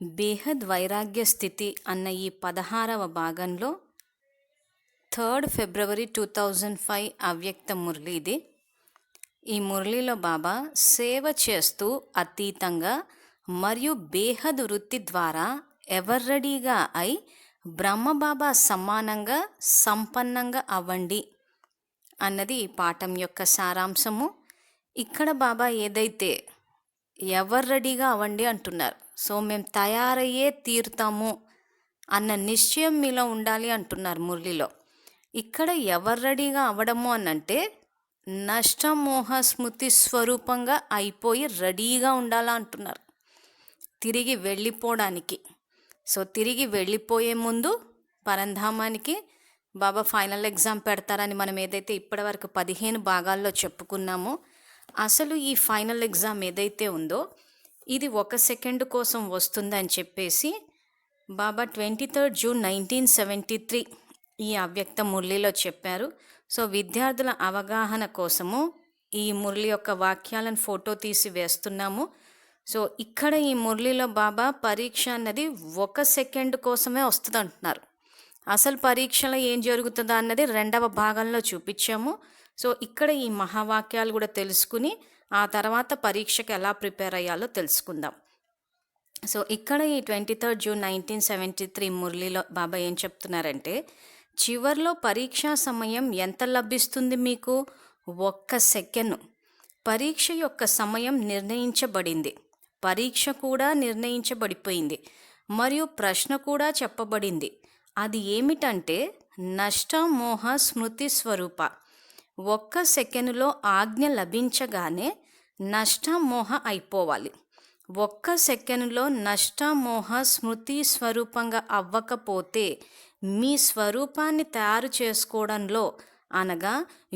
బేహద్ వైరాగ్య స్థితి అన్న ఈ 16వ భాగంలో 3 ఫిబ్రవరి 2005 అవ్యక్త మురళి ఇది. ఈ మురళిలో బాబా సేవ చేస్తూ అతీతంగా మరియు బేహద్ వృత్తి ద్వారా ఎవర్రెడీగా అయి బ్రహ్మబాబా సమానంగా సంపన్నంగా అవ్వండి అన్నది ఈ పాఠం యొక్క సారాంశము. ఇక్కడ బాబా ఏదైతే ఎవరు రెడీగా అవ్వండి అంటున్నారు, సో మేము తయారయ్యే తీరుతాము అన్న నిశ్చయం మీలో ఉండాలి అంటున్నారు మురళిలో. ఇక్కడ ఎవరు రెడీగా అవ్వడము అనంటే నష్టమోహ స్మృతి స్వరూపంగా అయిపోయి రెడీగా ఉండాలా అంటున్నారు తిరిగి వెళ్ళిపోవడానికి. సో తిరిగి వెళ్ళిపోయే ముందు పరంధామానికి బాబా ఫైనల్ ఎగ్జామ్ పెడతారని మనం ఏదైతే ఇప్పటివరకు 15 భాగాల్లో చెప్పుకున్నామో, అసలు ఈ ఫైనల్ ఎగ్జామ్ ఏదైతే ఉందో ఇది 1 సెకండ్ కోసం వస్తుందని చెప్పేసి బాబా 23 జూన్ 1973 ఈ అవ్యక్త మురళిలో చెప్పారు. సో విద్యార్థుల అవగాహన కోసము ఈ మురళి యొక్క వాక్యాలను ఫోటో తీసి వేస్తున్నాము. సో ఇక్కడ ఈ మురళిలో బాబా పరీక్ష అన్నది 1 సెకండ్ కోసమే వస్తుంది అంటున్నారు. అసలు పరీక్షలో ఏం జరుగుతుందో అన్నది 2వ భాగంలో చూపించాము. సో ఇక్కడ ఈ మహావాక్యాలు కూడా తెలుసుకుని ఆ తర్వాత పరీక్షకు ఎలా ప్రిపేర్ అయ్యాలో తెలుసుకుందాం. సో ఇక్కడ ఈ 23 జూన్ 1973 మురళిలో బాబా ఏం చెప్తున్నారంటే, చివర్లో పరీక్షా సమయం ఎంత లభిస్తుంది మీకు? 1 సెకండ్. పరీక్ష యొక్క సమయం నిర్ణయించబడింది, పరీక్ష కూడా నిర్ణయించబడిపోయింది మరియు ప్రశ్న కూడా చెప్పబడింది. అది ఏమిటంటే నష్టమోహ స్మృతి స్వరూప. 1 సెకండులో ఆజ్ఞ లభించగానే నష్టమోహ అయిపోవాలి. 1 సెకండులో నష్టమోహ స్మృతి స్వరూపంగా అవ్వకపోతే మీ స్వరూపాన్ని తయారు చేసుకోవడంలో అనగా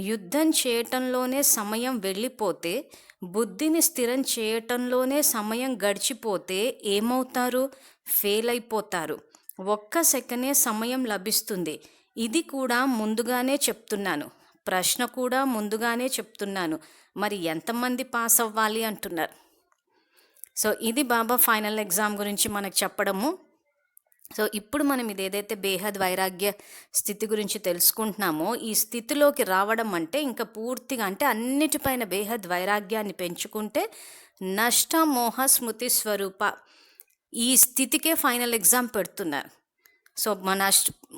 యుద్ధం చేయటంలోనే సమయం వెళ్ళిపోతే, బుద్ధిని స్థిరం చేయటంలోనే సమయం గడిచిపోతే ఏమవుతారు? ఫెయిల్ అయిపోతారు. 1 సెకండే సమయం లభిస్తుంది. ఇది కూడా ముందుగానే చెప్తున్నాను, ప్రశ్న కూడా ముందుగానే చెప్తున్నాను. మరి ఎంతమంది పాస్ అవ్వాలి అంటున్నారు. సో ఇది బాబా ఫైనల్ ఎగ్జామ్ గురించి మనకు చెప్పడము. సో ఇప్పుడు మనం ఇది ఏదైతే బేహద్ వైరాగ్య స్థితి గురించి తెలుసుకుంటున్నామో, ఈ స్థితిలోకి రావడం అంటే ఇంకా పూర్తిగా అంటే అన్నిటిపైన బేహద్ వైరాగ్యాన్ని పెంచుకుంటే నష్టమోహ స్మృతి స్వరూప ఈ స్థితికే ఫైనల్ ఎగ్జామ్ పెడుతున్నారు. సో మన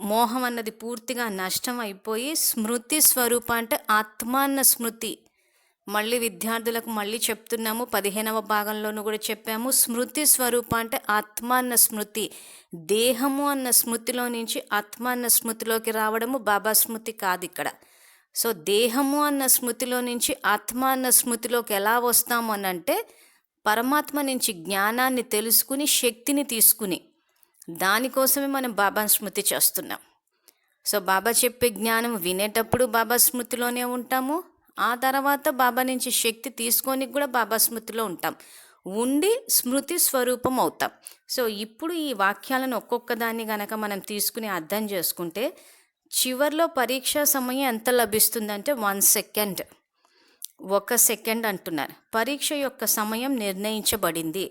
మోహం అన్నది పూర్తిగా నష్టం అయిపోయి స్మృతి స్వరూప అంటే ఆత్మాన్న స్మృతి. మళ్ళీ విద్యార్థులకు మళ్ళీ చెప్తున్నాము, 15వ భాగంలోనూ కూడా చెప్పాము. స్మృతి స్వరూప అంటే ఆత్మాన్న స్మృతి. దేహము అన్న స్మృతిలో నుంచి ఆత్మాన్న స్మృతిలోకి రావడము బాబా స్మృతి కాదు ఇక్కడ. సో దేహము అన్న స్మృతిలో నుంచి ఆత్మ అన్న స్మృతిలోకి ఎలా వస్తాము అని అంటే, పరమాత్మ నుంచి జ్ఞానాన్ని తెలుసుకుని శక్తిని తీసుకుని, దానికోసమే మనం బాబా స్మృతి చేస్తున్నాం. సో బాబా చెప్పే జ్ఞానం వినేటప్పుడు బాబా స్మృతిలోనే ఉంటాము, ఆ తర్వాత బాబా నుంచి శక్తి తీసుకొని కూడా బాబా స్మృతిలో ఉంటాం, ఉండి స్మృతి స్వరూపం అవుతాం. సో ఇప్పుడు ఈ వాక్యాలను ఒక్కొక్క దాన్ని గనక మనం తీసుకుని అర్థం చేసుకుంటే, చివర్లో పరీక్షా సమయం ఎంత లభిస్తుందంటే 1 సెకండ్. 1 సెకండ్ అంటున్నారు. పరీక్ష యొక్క సమయం నిర్ణయించబడింది,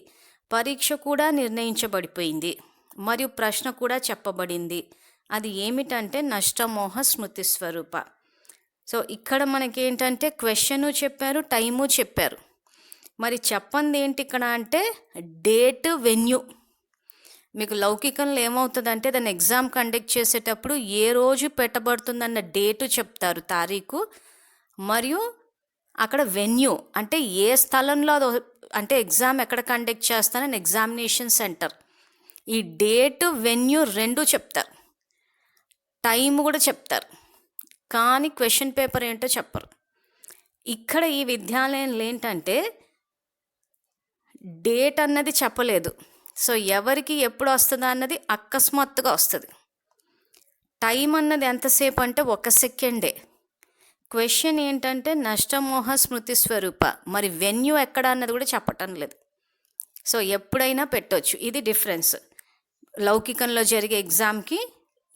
పరీక్ష కూడా నిర్ణయించబడిపోయింది మరియు ప్రశ్న కూడా చెప్పబడింది. అది ఏమిటంటే నష్టమోహ స్మృతి స్వరూప. సో ఇక్కడ మనకేంటంటే క్వశ్చను చెప్పారు, టైము చెప్పారు. మరి చెప్పండి ఏంటి ఇక్కడ అంటే డేట్, వెన్యూ. మీకు లౌకికంలో ఏమవుతుందంటే దాన్ని ఎగ్జామ్ కండక్ట్ చేసేటప్పుడు ఏ రోజు పెట్టబడుతుందన్న డేటు చెప్తారు, తారీఖు, మరియు అక్కడ వెన్యూ అంటే ఏ స్థలంలో అంటే ఎగ్జామ్ ఎక్కడ కండక్ట్ చేస్తానని ఎగ్జామినేషన్ సెంటర్. ఈ డేటు, వెన్యూ 2 చెప్తారు, టైం కూడా చెప్తారు, కానీ క్వశ్చన్ పేపర్ ఏంటో చెప్పరు. ఇక్కడ ఈ విద్యాలయంలో ఏంటంటే డేట్ అన్నది చెప్పలేదు. సో ఎవరికి ఎప్పుడు వస్తుందా అన్నది అకస్మాత్తుగా వస్తుంది. టైం అన్నది ఎంతసేపు అంటే 1 సెకండే. క్వశ్చన్ ఏంటంటే నష్టమోహ స్మృతి స్వరూప. మరి వెన్యూ ఎక్కడ అన్నది కూడా చెప్పటం లేదు. సో ఎప్పుడైనా పెట్టవచ్చు. ఇది డిఫరెన్స్ లౌకికంలో జరిగే ఎగ్జామ్కి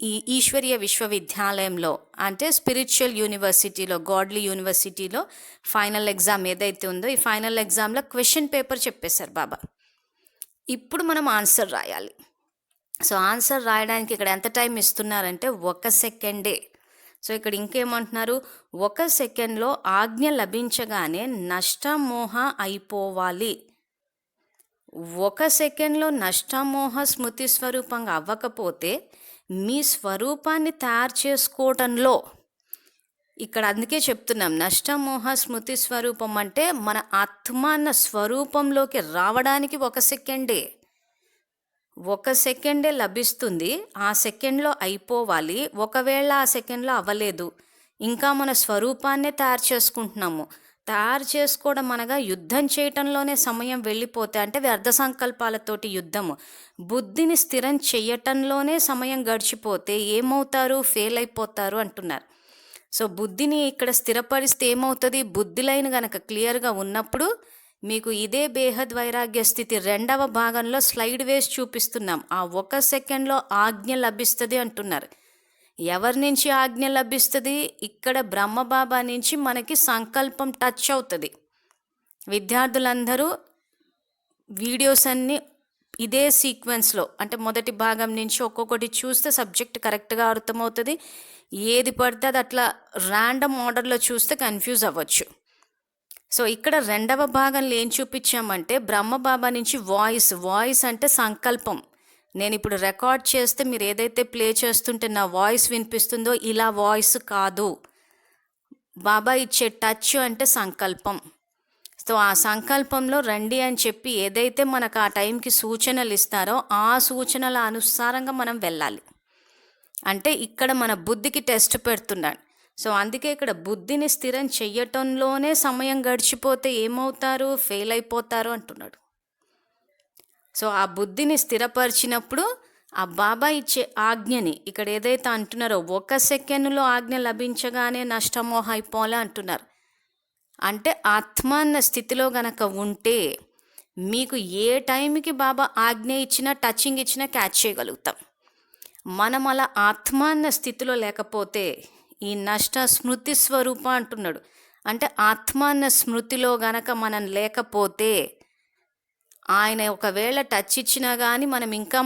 ఈ ఈశ్వరీయ విశ్వవిద్యాలయంలో అంటే స్పిరిచువల్ యూనివర్సిటీలో, గాడ్లీ యూనివర్సిటీలో ఫైనల్ ఎగ్జామ్ ఏదైతే ఉందో, ఈ ఫైనల్ ఎగ్జామ్లో క్వశ్చన్ పేపర్ చెప్పేశారు బాబా. ఇప్పుడు మనం ఆన్సర్ రాయాలి. సో ఆన్సర్ రాయడానికి ఇక్కడ ఎంత టైం ఇస్తున్నారంటే 1 సెకండే. సో ఇక్కడ ఇంకేమంటున్నారు, 1 సెకండ్లో ఆజ్ఞ లభించగానే నష్టమోహ అయిపోవాలి. 1 సెకండ్లో నష్టమోహ స్మృతి స్వరూపంగా అవ్వకపోతే మీ స్వరూపాన్ని తయారు చేసుకోవటంలో, ఇక్కడ అందుకే చెప్తున్నాం నష్టమోహ స్మృతి స్వరూపం అంటే మన ఆత్మాన్న స్వరూపంలోకి రావడానికి 1 సెకండే. 1 సెకండే లభిస్తుంది. ఆ సెకండ్లో అయిపోవాలి. ఒకవేళ ఆ సెకండ్లో అవ్వలేదు, ఇంకా మన స్వరూపాన్నే తయారు చేసుకుంటున్నాము. తయారు చేసుకోవడం అనగా యుద్ధం చేయటంలోనే సమయం వెళ్ళిపోతే, అంటే వ్యర్థ సంకల్పాలతోటి యుద్ధము, బుద్ధిని స్థిరం చేయటంలోనే సమయం గడిచిపోతే ఏమవుతారు, ఫెయిల్ అయిపోతారు అంటున్నారు. సో బుద్ధిని ఇక్కడ స్థిరపరిస్తే ఏమవుతుంది, బుద్ధి లైన్ గనక క్లియర్గా ఉన్నప్పుడు మీకు ఇదే బేహద్ వైరాగ్య స్థితి 2వ భాగంలో స్లైడ్ వేసి చూపిస్తున్నాం. ఆ 1 సెకండ్లో ఆజ్ఞ లభిస్తుంది అంటున్నారు. ఎవరి నుంచి ఆజ్ఞ లభిస్తుంది, ఇక్కడ బ్రహ్మబాబా నుంచి మనకి సంకల్పం టచ్ అవుతుంది. విద్యార్థులందరూ వీడియోస్ అన్నీ ఇదే సీక్వెన్స్లో, అంటే మొదటి భాగం నుంచి ఒక్కొక్కటి చూస్తే సబ్జెక్ట్ కరెక్ట్గా అర్థమవుతుంది. ఏది పడితే అది అట్లా ర్యాండమ్ ఆర్డర్లో చూస్తే కన్ఫ్యూజ్ అవ్వచ్చు. సో ఇక్కడ 2వ భాగంలో ఏం చూపించామంటే బ్రహ్మబాబా నుంచి వాయిస్ అంటే సంకల్పం. నేను ఇప్పుడు రికార్డ్ చేస్తే మీరు ఏదైతే ప్లే చేస్తుంటే నా వాయిస్ వినిపిస్తుందో, ఇలా వాయిస్ కాదు. బాబా ఇచ్చే టచ్ అంటే సంకల్పం. సో ఆ సంకల్పంలో రండి అని చెప్పి ఏదైతే మనకు ఆ టైంకి సూచనలు ఇస్తారో ఆ సూచనల అనుసారంగా మనం వెళ్ళాలి. అంటే ఇక్కడ మన బుద్ధికి టెస్ట్ పెడుతున్నాడు. సో అందుకే ఇక్కడ బుద్ధిని స్థిరం చెయ్యటంలోనే సమయం గడిచిపోతే ఏమవుతారు, ఫెయిల్ అయిపోతారు అంటున్నాడు. సో ఆ బుద్ధిని స్థిరపరిచినప్పుడు ఆ బాబా ఇచ్చే ఆజ్ఞని, ఇక్కడ ఏదైతే అంటున్నారో 1 సెకండ్లో ఆజ్ఞ లభించగానే నష్టమోహ అయిపోలే అంటున్నారు. అంటే ఆత్మాన్న స్థితిలో గనక ఉంటే మీకు ఏ టైంకి బాబా ఆజ్ఞ ఇచ్చినా, టచింగ్ ఇచ్చినా క్యాచ్ చేయగలుగుతాం. మనం అలా ఆత్మాన్న స్థితిలో లేకపోతే, ఈ నష్ట స్మృతి స్వరూప అంటున్నాడు, అంటే ఆత్మాన్న స్మృతిలో గనక మనం లేకపోతే, ఆయన ఒకవేళ టచ్ ఇచ్చినా కానీ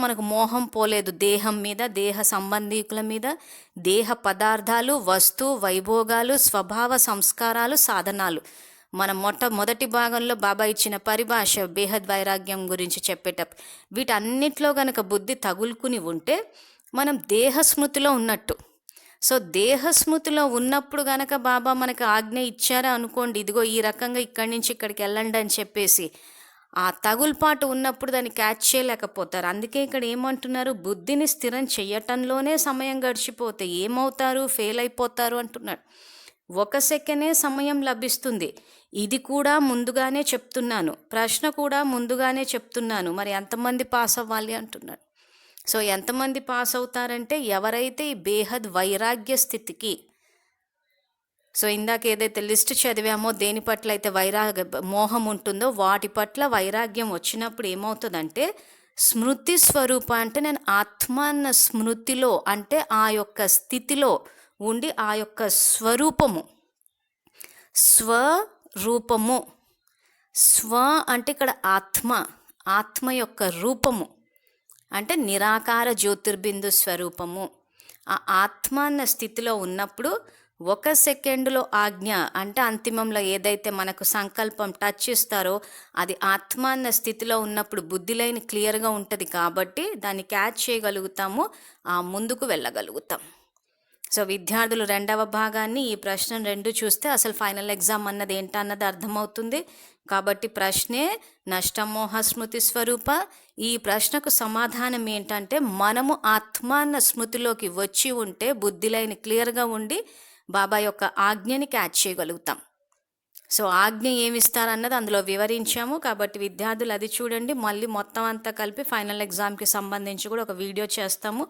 మనకు మోహం పోలేదు దేహం మీద, దేహ సంబంధికుల మీద, దేహ పదార్థాలు, వస్తు వైభోగాలు, స్వభావ సంస్కారాలు, సాధనాలు. మనం మొదటి భాగంలో బాబా ఇచ్చిన పరిభాష బేహద్ వైరాగ్యం గురించి చెప్పేటప్పుడు వీటన్నిటిలో గనక బుద్ధి తగులుకుని ఉంటే మనం దేహస్మృతిలో ఉన్నట్టు. సో దేహస్మృతిలో ఉన్నప్పుడు గనక బాబా మనకు ఆజ్ఞ ఇచ్చారా అనుకోండి, ఇదిగో ఈ రకంగా ఇక్కడి నుంచి ఇక్కడికి వెళ్ళండి అని చెప్పేసి, ఆ తగులుపాటు ఉన్నప్పుడు దాన్ని క్యాచ్ చేయలేకపోతారు. అందుకే ఇక్కడ ఏమంటున్నారు, బుద్ధిని స్థిరం చెయ్యటంలోనే సమయం గడిచిపోతే ఏమవుతారు, ఫెయిల్ అయిపోతారు అంటున్నాడు. 1 సెకండే సమయం లభిస్తుంది. ఇది కూడా ముందుగానే చెప్తున్నాను, ప్రశ్న కూడా ముందుగానే చెప్తున్నాను, మరి ఎంతమంది పాస్ అవ్వాలి అంటున్నాడు. సో ఎంతమంది పాస్ అవుతారంటే ఎవరైతే ఈ బేహద్ వైరాగ్య స్థితికి, సో ఇందాక ఏదైతే లిస్ట్ చదివామో దేని పట్ల అయితే మోహం ఉంటుందో వాటి పట్ల వైరాగ్యం వచ్చినప్పుడు ఏమవుతుందంటే, స్మృతి స్వరూప అంటే నేను ఆత్మాన్న స్మృతిలో, అంటే ఆ యొక్క స్థితిలో ఉండి ఆ యొక్క స్వరూపము, స్వరూపము, స్వ అంటే ఇక్కడ ఆత్మ యొక్క రూపము అంటే నిరాకార జ్యోతిర్బిందు స్వరూపము. ఆ ఆత్మాన్న స్థితిలో ఉన్నప్పుడు 1 సెకండ్లో ఆజ్ఞ, అంటే అంతిమంలో ఏదైతే మనకు సంకల్పం టచ్ ఇస్తారో అది ఆత్మాన్న స్థితిలో ఉన్నప్పుడు బుద్ధి లైన్ క్లియర్గా ఉంటుంది కాబట్టి దాన్ని క్యాచ్ చేయగలుగుతాము, ముందుకు వెళ్ళగలుగుతాం. సో విద్యార్థులు 2వ భాగాన్ని, ఈ ప్రశ్న 2 చూస్తే అసలు ఫైనల్ ఎగ్జామ్ అన్నది ఏంటన్నది అర్థమవుతుంది. కాబట్టి ప్రశ్నే నష్టమోహ స్మృతి స్వరూప. ఈ ప్రశ్నకు సమాధానం ఏంటంటే, మనము ఆత్మాన్న స్మృతిలోకి వచ్చి ఉంటే బుద్ధి లైన్ క్లియర్గా ఉండి బాబా యొక్క ఆజ్ఞని క్యాచ్ చేయగలుగుతాం. సో ఆజ్ఞ ఏమిస్తారన్నది అందులో వివరించాము. కాబట్టి విద్యార్థులు అది చూడండి. మళ్ళీ మొత్తం అంతా కలిపి ఫైనల్ ఎగ్జామ్కి సంబంధించి కూడా ఒక వీడియో చేస్తాము,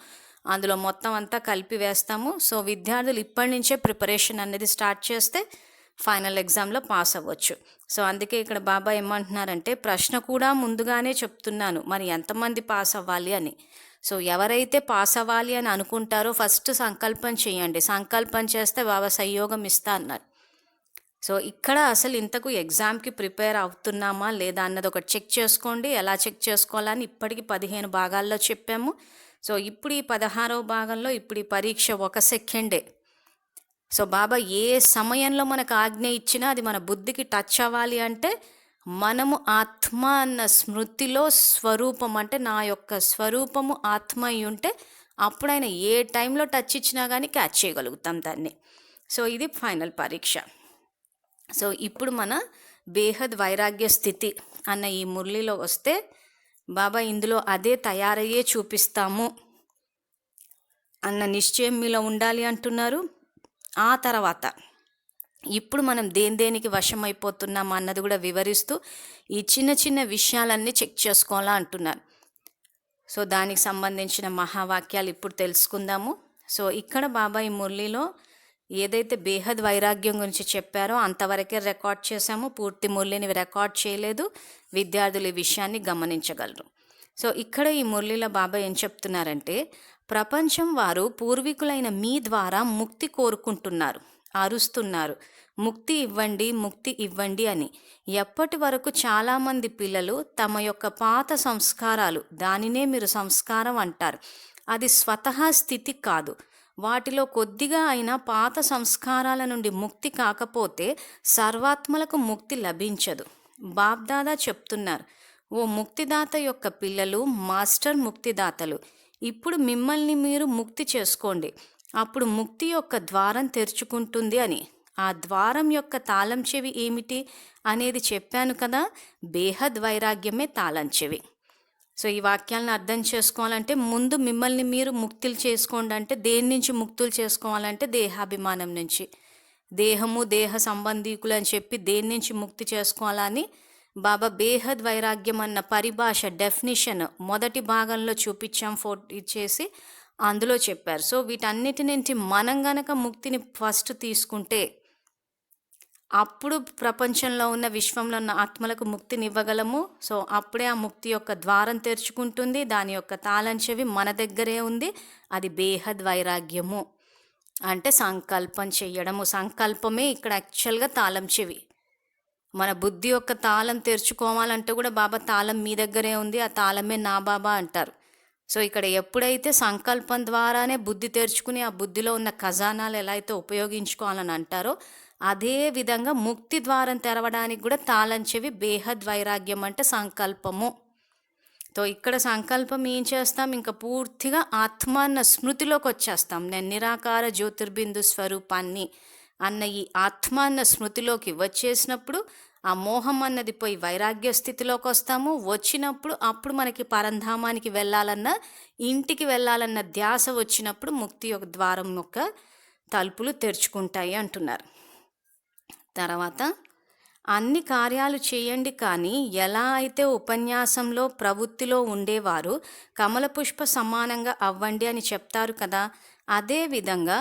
అందులో మొత్తం అంతా కలిపి వేస్తాము. సో విద్యార్థులు ఇప్పటి నుంచే ప్రిపరేషన్ అనేది స్టార్ట్ చేస్తే ఫైనల్ ఎగ్జామ్లో పాస్ అవ్వచ్చు. సో అందుకే ఇక్కడ బాబా ఏమంటున్నారంటే, ప్రశ్న కూడా ముందుగానే చెప్తున్నాను, మరి ఎంతమంది పాస్ అవ్వాలి అని. సో ఎవరైతే పాస్ అవ్వాలి అని అనుకుంటారో ఫస్ట్ సంకల్పం చేయండి. సంకల్పం చేస్తే బాబా సంయోగం ఇస్తా అన్నారు. సో ఇక్కడ అసలు ఇంతకు ఎగ్జామ్కి ప్రిపేర్ అవుతున్నామా లేదా అన్నది ఒకటి చెక్ చేసుకోండి. ఎలా చెక్ చేసుకోవాలని ఇప్పటికి 15 భాగాల్లో చెప్పాము. సో ఇప్పుడు ఈ 16వ భాగంలో ఇప్పుడు ఈ పరీక్ష 1 సెకండే. సో బాబా ఏ సమయంలో మనకు ఆజ్ఞ ఇచ్చినా అది మన బుద్ధికి టచ్ అవ్వాలి అంటే మనము ఆత్మ అన్న స్మృతిలో స్వరూపం, అంటే నా యొక్క స్వరూపము ఆత్మ అయి ఉంటే అప్పుడైనా ఏ టైంలో టచ్ ఇచ్చినా కానీ క్యాచ్ చేయగలుగుతాం దాన్ని. సో ఇది ఫైనల్ పరీక్ష. సో ఇప్పుడు మన బేహద్ వైరాగ్య స్థితి అన్న ఈ మురళిలో వస్తే బాబా ఇందులో అదే తయారయ్యే చూపిస్తాము అన్న నిశ్చయం మీలో ఉండాలి అంటున్నారు. ఆ తర్వాత ఇప్పుడు మనం దేనికి వశమైపోతున్నామా అన్నది కూడా వివరిస్తూ ఈ చిన్న చిన్న విషయాలన్నీ చెక్ చేసుకోవాలా అంటున్నారు. సో దానికి సంబంధించిన మహావాక్యాలు ఇప్పుడు తెలుసుకుందాము. సో ఇక్కడ బాబా ఈ మురళిలో ఏదైతే బేహద్ వైరాగ్యం గురించి చెప్పారో అంతవరకే రికార్డ్ చేశాము. పూర్తి మురళిని రికార్డ్ చేయలేదు. విద్యార్థులు ఈ విషయాన్ని గమనించగలరు. సో ఇక్కడ ఈ మురళిలో బాబా ఏం చెప్తున్నారంటే, ప్రపంచం వారు పూర్వీకులైన మీ ద్వారా ముక్తి కోరుకుంటున్నారు, అరుస్తున్నారు, ముక్తి ఇవ్వండి, ముక్తి ఇవ్వండి అని. ఎప్పటి వరకు చాలామంది పిల్లలు తమ యొక్క పాత సంస్కారాలు, దానినే మీరు సంస్కారం అంటారు, అది స్వతహా స్థితి కాదు. వాటిలో కొద్దిగా అయినా పాత సంస్కారాల నుండి ముక్తి కాకపోతే సర్వాత్మలకు ముక్తి లభించదు. బాబ్దాదా చెప్తున్నారు, ఓ ముక్తిదాత యొక్క పిల్లలు మాస్టర్ ముక్తిదాతలు. ఇప్పుడు మిమ్మల్ని మీరు ముక్తి చేసుకోండి, అప్పుడు ముక్తి యొక్క ద్వారం తెరుచుకుంటుంది అని. ఆ ద్వారం యొక్క తాళం చెవి ఏమిటి అనేది చెప్పాను కదా, బేహద్ వైరాగ్యమే తాళం చెవి. సో ఈ వాక్యాలను అర్థం చేసుకోవాలంటే ముందు మిమ్మల్ని మీరు ముక్తులు చేసుకోండి అంటే దేని నుంచి ముక్తులు చేసుకోవాలంటే దేహాభిమానం నుంచి. దేహము దేహ సంబంధీకులు అని చెప్పి దేని నుంచి ముక్తి చేసుకోవాలని బాబా బేహద్ వైరాగ్యం అన్న పరిభాష డెఫినిషన్ మొదటి భాగంలో చూపించాం, ఫోటో ఇచ్చేసి అందులో చెప్పారు. సో వీటన్నిటి నుంచి మనం గనక ముక్తిని ఫస్ట్ తీసుకుంటే అప్పుడు ప్రపంచంలో ఉన్న విశ్వంలో ఉన్న ఆత్మలకు ముక్తిని ఇవ్వగలము. సో అప్పుడే ఆ ముక్తి యొక్క ద్వారం తెరుచుకుంటుంది. దాని యొక్క తాళం చెవి మన దగ్గరే ఉంది. అది బేహద్ వైరాగ్యము అంటే సంకల్పం చెయ్యడము. సంకల్పమే ఇక్కడ యాక్చువల్గా తాళం చెవి. మన బుద్ధి యొక్క తాళం తెరుచుకోవాలంటే కూడా బాబా తాళం మీ దగ్గరే ఉంది, ఆ తాళమే నా బాబా అంటారు. సో ఇక్కడ ఎప్పుడైతే సంకల్పం ద్వారానే బుద్ధి తెరుచుకుని ఆ బుద్ధిలో ఉన్న ఖజానాలు ఎలా అయితే ఉపయోగించుకోవాలని అంటారో అదే విధంగా ముక్తి ద్వారం తెరవడానికి కూడా తాళం చెవి బేహద్ వైరాగ్యం అంటే సంకల్పము. సో ఇక్కడ సంకల్పం ఏం చేస్తాం, ఇంకా పూర్తిగా ఆత్మ అన్న స్మృతిలోకి వచ్చేస్తాం. నేను నిరాకార జ్యోతిర్బిందు స్వరూపాన్ని అన్న ఈ ఆత్మ అన్న స్మృతిలోకి వచ్చేసినప్పుడు ఆ మోహం అన్నది పోయి వైరాగ్య స్థితిలోకి వస్తాము. వచ్చినప్పుడు అప్పుడు మనకి పరంధామానికి వెళ్ళాలన్న, ఇంటికి వెళ్ళాలన్న ధ్యాస వచ్చినప్పుడు ముక్తి యొక్క ద్వారం యొక్క తలుపులు తెరుచుకుంటాయి అంటున్నారు. తర్వాత అన్ని కార్యాలు చేయండి, కానీ ఎలా అయితే ఉపన్యాసంలో ప్రవృత్తిలో ఉండేవారు కమల పుష్ప సమానంగా అవ్వండి అని చెప్తారు కదా, అదే విధంగా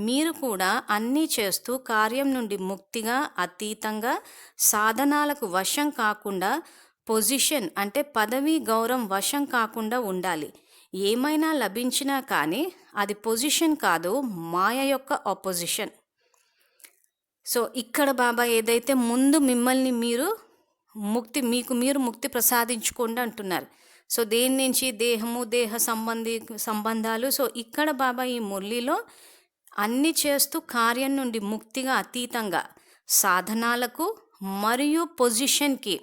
మీరు కూడా అన్నీ చేస్తూ కార్యం నుండి ముక్తిగా అతీతంగా సాధనాలకు వశం కాకుండా పొజిషన్ అంటే పదవి గౌరవం వశం కాకుండా ఉండాలి. ఏమైనా లభించినా కానీ అది పొజిషన్ కాదు, మాయ యొక్క ఆపోజిషన్. సో ఇక్కడ బాబా ఏదైతే ముందు మిమ్మల్ని మీరు మీరు ముక్తి ప్రసాదించుకోండి అంటున్నారు. సో దేని నుంచి, దేహము దేహ సంబంధాలు. సో ఇక్కడ బాబా ఈ మురళిలో అన్నీ చేస్తూ కార్యం నుండి ముక్తిగా అతీతంగా సాధనాలకు మరియు పొజిషన్కి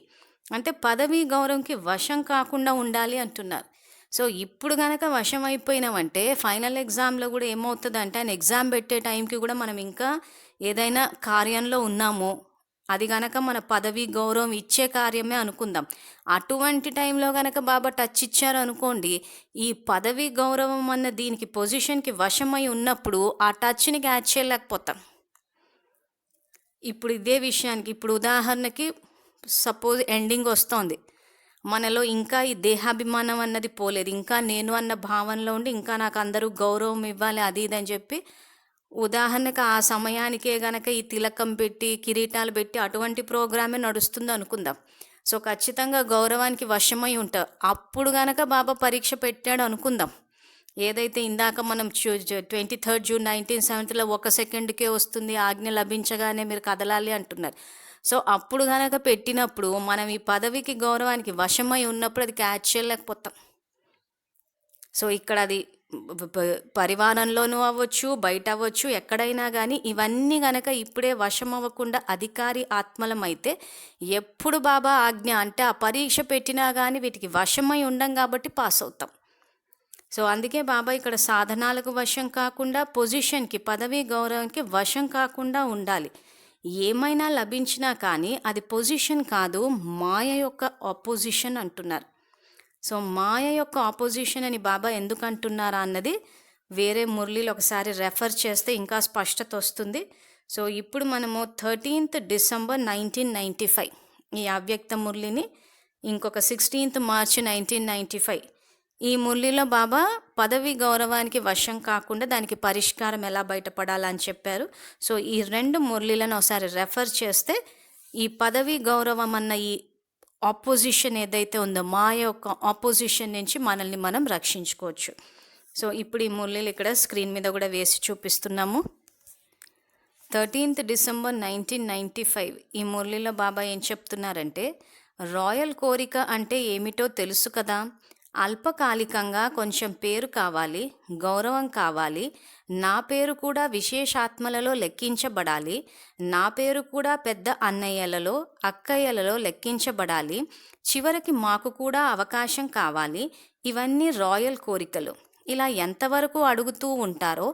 అంటే పదవి గౌరవంకి వశం కాకుండా ఉండాలి అంటున్నారు. సో ఇప్పుడు కనుక వశం అయిపోయినామంటే ఫైనల్ ఎగ్జామ్లో కూడా ఏమవుతుందంటే ఆయన ఎగ్జామ్ పెట్టే టైంకి కూడా మనం ఇంకా ఏదైనా కార్యంలో ఉన్నాము, అది గనక మన పదవి గౌరవం ఇచ్చే కార్యమే అనుకుందాం. అటువంటి టైంలో కనుక బాబా టచ్ ఇచ్చారు అనుకోండి, ఈ పదవి గౌరవం అన్న దీనికి పొజిషన్కి వశమై ఉన్నప్పుడు ఆ టచ్ని క్యాచ్ చేయలేకపోతాం. ఇప్పుడు ఇదే విషయానికి ఇప్పుడు ఉదాహరణకి సపోజ్ ఎండింగ్ వస్తోంది, మనలో ఇంకా ఈ దేహాభిమానం అన్నది పోలేదు, ఇంకా నేను అన్న భావనలో ఉండి ఇంకా నాకు అందరూ గౌరవం ఇవ్వాలి అది ఇది అని చెప్పి ఉదాహరణకు ఆ సమయానికే గనక ఈ తిలకం పెట్టి కిరీటాలు పెట్టి అటువంటి ప్రోగ్రామే నడుస్తుంది అనుకుందాం. సో ఖచ్చితంగా గౌరవానికి వశమై ఉంటారు. అప్పుడు గనక బాబా పరీక్ష పెట్టాడు అనుకుందాం, ఏదైతే ఇందాక మనం 23 జూన్ 1970లో 1 సెకండ్కే వస్తుంది ఆజ్ఞ లభించగానే మీరు కదలాలి అంటున్నారు. సో అప్పుడు గనక పెట్టినప్పుడు మనం ఈ పదవికి గౌరవానికి వశమై ఉన్నప్పుడు అది క్యాచ్ చేయలేకపోతాం. సో ఇక్కడ అది పరివారంలోనూ అవ్వచ్చు, బయట అవ్వచ్చు, ఎక్కడైనా కానీ ఇవన్నీ గనక ఇప్పుడే వశం అవ్వకుండా అధికారి ఆత్మలమైతే ఎప్పుడు బాబా ఆజ్ఞ అంటే ఆ పరీక్ష పెట్టినా కానీ వీటికి వశమై ఉండం కాబట్టి పాస్ అవుతాం. సో అందుకే బాబా ఇక్కడ సాధనాలకు వశం కాకుండా పొజిషన్కి, పదవి గౌరవానికి వశం కాకుండా ఉండాలి. ఏమైనా లభించినా కానీ అది పొజిషన్ కాదు, మాయ యొక్క ఆపోజిషన్ అంటున్నారు. సో మాయ యొక్క ఆపోజిషన్ అని బాబా ఎందుకు అంటున్నారా అన్నది వేరే మురళిలో ఒకసారి రెఫర్ చేస్తే ఇంకా స్పష్టత వస్తుంది. సో ఇప్పుడు మనము 13th డిసెంబర్ 1995 ఈ అవ్యక్త మురళిని, ఇంకొక 16th మార్చి 1995 ఈ మురళిలో బాబా పదవి గౌరవానికి వశం కాకుండా దానికి పరిష్కారం ఎలా బయటపడాలని చెప్పారు. సో ఈ 2 మురళిలను ఒకసారి రెఫర్ చేస్తే ఈ పదవి గౌరవం అన్న ఈ ఆపోజిషన్ ఏదైతే ఉందో మాయ యొక్క ఆపోజిషన్ నుంచి మనల్ని మనం రక్షించుకోవచ్చు. సో ఇప్పుడు ఈ మురళిలు ఇక్కడ స్క్రీన్ మీద కూడా వేసి చూపిస్తున్నాము. 13th డిసెంబర్ 1995 ఈ మురళిలో బాబా ఏం చెప్తున్నారంటే, రాయల్ కోరిక అంటే ఏమిటో తెలుసు కదా. అల్పకాలికంగా కొంచెం పేరు కావాలి, గౌరవం కావాలి, నా పేరు కూడా విశేషాత్మలలో లెక్కించబడాలి, నా పేరు కూడా పెద్ద అన్నయ్యలలో అక్కయ్యలలో లెక్కించబడాలి, చివరికి మాకు కూడా అవకాశం కావాలి. ఇవన్నీ రాయల్ కోరికలు. ఇలా ఎంతవరకు అడుగుతూ ఉంటారో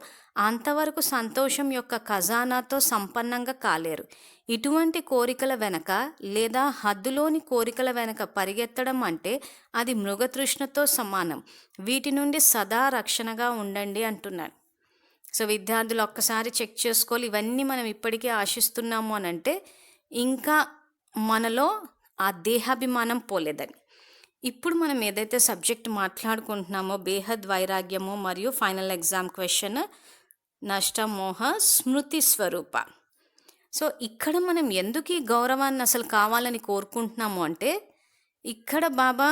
అంతవరకు సంతోషం యొక్క ఖజానాతో సంపన్నంగా కాలేరు. ఇటువంటి కోరికల వెనక లేదా హద్దులోని కోరికల వెనక పరిగెత్తడం అంటే అది మృగతృష్ణతో సమానం. వీటి నుండి సదా రక్షణగా ఉండండి అంటున్నాడు. సో విద్యార్థులు ఒక్కసారి చెక్ చేసుకోవాలి. ఇవన్నీ మనం ఇప్పటికే ఆశిస్తున్నాము అని అంటే ఇంకా మనలో ఆ దేహాభిమానం పోలేదని. ఇప్పుడు మనం ఏదైతే సబ్జెక్ట్ మాట్లాడుకుంటున్నామో బేహద్ వైరాగ్యము మరియు ఫైనల్ ఎగ్జామ్ క్వశ్చన్ నష్టమోహ స్మృతి స్వరూప. సో ఇక్కడ మనం ఎందుకు ఈ గౌరవాన్ని అసలు కావాలని కోరుకుంటున్నాము అంటే, ఇక్కడ బాబా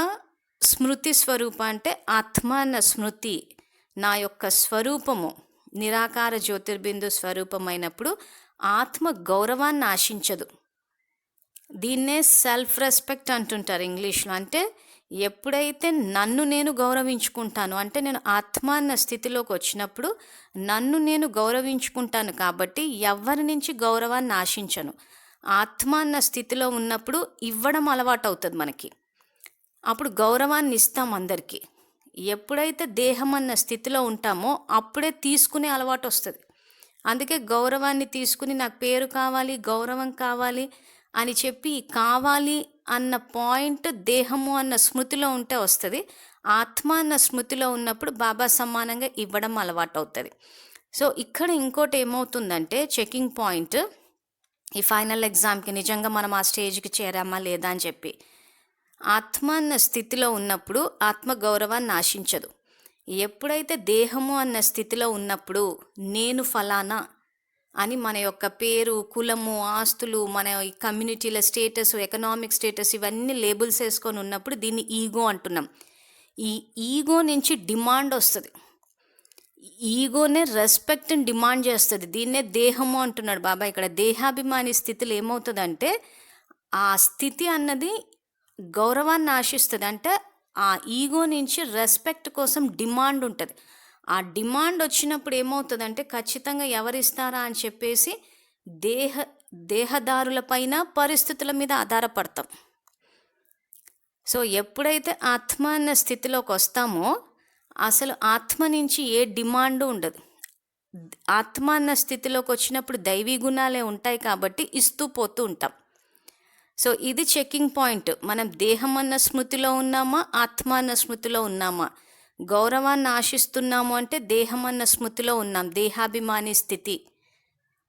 స్మృతి స్వరూప అంటే ఆత్మ అన్న స్మృతి, నా యొక్క స్వరూపము నిరాకార జ్యోతిర్బిందు స్వరూపమైనప్పుడు ఆత్మ గౌరవాన్ని ఆశించదు. దీన్నే సెల్ఫ్ రెస్పెక్ట్ అంటుంటారు ఇంగ్లీష్లో. అంటే ఎప్పుడైతే నన్ను నేను గౌరవించుకుంటాను అంటే నేను ఆత్మ అన్న స్థితిలోకి వచ్చినప్పుడు నన్ను నేను గౌరవించుకుంటాను కాబట్టి ఎవరి నుంచి గౌరవాన్ని ఆశించను. ఆత్మ అన్న స్థితిలో ఉన్నప్పుడు ఇవ్వడం అలవాటు అవుతుంది మనకి. అప్పుడు గౌరవాన్ని ఇస్తాం అందరికీ. ఎప్పుడైతే దేహం అన్న స్థితిలో ఉంటామో అప్పుడే తీసుకునే అలవాటు వస్తుంది. అందుకే గౌరవాన్ని తీసుకుని నాకు పేరు కావాలి, గౌరవం కావాలి అని చెప్పి కావాలి అన్న పాయింట్ దేహము అన్న స్మృతిలో ఉంటే వస్తుంది. ఆత్మ అన్న స్మృతిలో ఉన్నప్పుడు బాబా సమానంగా ఇవ్వడం అలవాటు అవుతుంది. సో ఇక్కడ ఇంకోటి ఏమవుతుందంటే చెకింగ్ పాయింట్, ఈ ఫైనల్ ఎగ్జామ్కి నిజంగా మనం ఆ స్టేజ్కి చేరామా లేదా అని చెప్పి, ఆత్మ అన్న స్థితిలో ఉన్నప్పుడు ఆత్మ గౌరవాన్ని ఆశించదు. ఎప్పుడైతే దేహము అన్న స్థితిలో ఉన్నప్పుడు నేను ఫలానా అని మన యొక్క పేరు, కులము, ఆస్తులు, మన కమ్యూనిటీల స్టేటస్, ఎకనామిక్ స్టేటస్ ఇవన్నీ లేబుల్స్ వేసుకొని ఉన్నప్పుడు దీన్ని ఈగో అంటున్నాం. ఈ ఈగో నుంచి డిమాండ్ వస్తుంది. ఈగోనే రెస్పెక్ట్ని డిమాండ్ చేస్తుంది. దీన్నే దేహము అంటున్నాడు బాబా. ఇక్కడ దేహాభిమాని స్థితిలో ఏమవుతుందంటే ఆ స్థితి అన్నది గౌరవాన్ని ఆశిస్తుంది. అంటే ఆ ఈగో నుంచి రెస్పెక్ట్ కోసం డిమాండ్ ఉంటుంది. ఆ డిమాండ్ వచ్చినప్పుడు ఏమవుతుందంటే ఖచ్చితంగా ఎవరిస్తారా అని చెప్పేసి దేహదారులపైన పరిస్థితుల మీద ఆధారపడతాం. సో ఎప్పుడైతే ఆత్మ అన్న స్థితిలోకి వస్తామో అసలు ఆత్మ నుంచి ఏ డిమాండు ఉండదు. ఆత్మ అన్న స్థితిలోకి వచ్చినప్పుడు దైవీ గుణాలే ఉంటాయి కాబట్టి ఇస్తూ పోతూ ఉంటాం. సో ఇది చెకింగ్ పాయింట్. మనం దేహం అన్న స్మృతిలో ఉన్నామా, ఆత్మ అన్న స్మృతిలో ఉన్నామా? గౌరవాన్ని ఆశిస్తున్నాము అంటే దేహం అన్న స్మృతిలో ఉన్నాం, దేహాభిమాని స్థితి.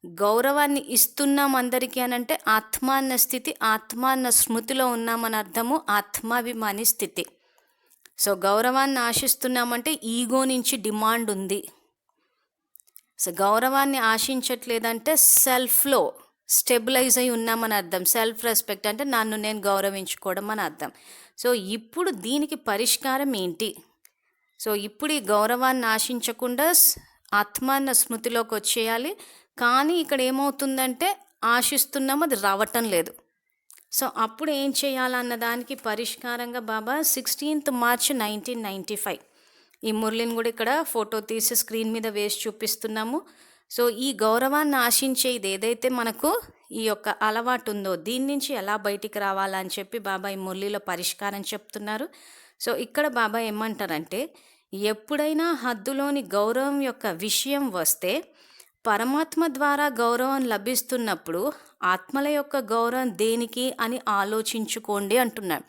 గౌరవాన్ని ఇస్తున్నాం అందరికీ అని అంటే ఆత్మ అన్న స్థితి, ఆత్మ అన్న స్మృతిలో ఉన్నామని అర్థము, ఆత్మాభిమాని స్థితి. సో గౌరవాన్ని ఆశిస్తున్నామంటే ఈగో నుంచి డిమాండ్ ఉంది. సో గౌరవాన్ని ఆశించట్లేదంటే సెల్ఫ్లో స్టెబిలైజ్ అయి ఉన్నామని అర్థం. సెల్ఫ్ రెస్పెక్ట్ అంటే నన్ను నేను గౌరవించుకోవడం అని అర్థం. సో ఇప్పుడు దీనికి పరిష్కారం ఏంటి? సో ఇప్పుడు ఈ గౌరవాన్ని ఆశించకుండా ఆత్మాన్న స్మృతిలోకి వచ్చేయాలి. కానీ ఇక్కడ ఏమవుతుందంటే ఆశిస్తున్నాము, అది రావటం లేదు. సో అప్పుడు ఏం చేయాలన్న దానికి పరిష్కారంగా బాబా 16th March 1995 ఈ మురళిని కూడా ఇక్కడ ఫోటో తీసి స్క్రీన్ మీద వేసి చూపిస్తున్నాము. సో ఈ గౌరవాన్ని ఆశించే ఇది ఏదైతే మనకు ఈ యొక్క అలవాటు ఉందో దీని నుంచి ఎలా బయటికి రావాలని చెప్పి బాబా ఈ మురళిలో పరిష్కారం చెప్తున్నారు. సో ఇక్కడ బాబా ఏమంటారంటే, ఎప్పుడైనా హద్దులోని గౌరవం యొక్క విషయం వస్తే పరమాత్మ ద్వారా గౌరవం లభిస్తున్నప్పుడు ఆత్మల యొక్క గౌరవం దేనికి అని ఆలోచించుకోండి అంటున్నాడు.